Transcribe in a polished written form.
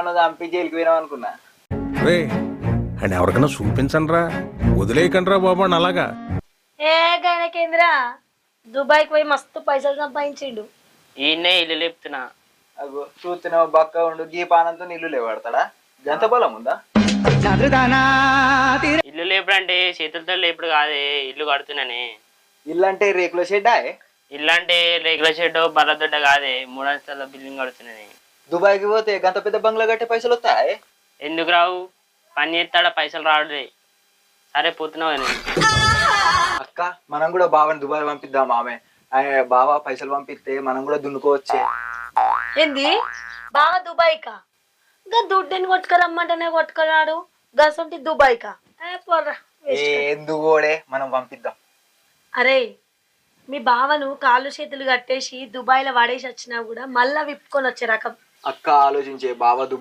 బాబాను చంపి జైలుకి పోయినాం అనుకున్నా. రే అండ్ ఎవరికైనా చూపించండి రా, వదిలేయకండి రా బాబు అని అలాగా. ఏ గనకేంద్ర దుబాయ్కి పోయి మస్తు పైసలు సంపాదించిండు. ఈయన్నే ఇల్లు లేపుతున్నా. అగో చూస్తున్నావు బక్క ఉండు గీ పానంతో నీళ్లు లేవాడతాడా? గంత బలం ఉందా? ఇల్లు లేపుడు అంటే చేతులతో లేపుడు కాదే, ఇల్లు కడుతున్నానే. ఇల్లు అంటే రేకుల షెడ్డా? ఇల్లు అంటే రేకుల షెడ్ బర్రదొడ్డ కాదే, 3 అంతస్తుల బిల్డింగ్ కడుతున్నానే. దుబాయ్కి పోతే గంత పెద్ద బంగ్లా కట్టే పైసలు వస్తాయి? ఎందుకు రావు? పని చేస్తాడా పైసలు రావడే. సరే పోతున్నావు అని. అక్క మనం కూడా బావని దుబాయ్ పంపిద్దాం. ఆమె బావ పైసలు పంపిస్తే మనం కూడా దున్నుకోవచ్చే. ఏంది బాగా దుబాయ్కా? గా దుడ్డుని కొట్టుకురమ్మంటేనే కొట్టుకున్నాడు. గసంటి దుబాయ్కా? పోర్రా. ఎందుకు ఓడే, మనం పంపిద్దాం. అరే మీ బావను కాళ్ళు చేతులు కట్టేసి దుబాయ్లో వాడేసి వచ్చినా కూడా మళ్ళా విప్పుకొని వచ్చే రకం. అక్క ఆలోచించే బావ దుబాయ్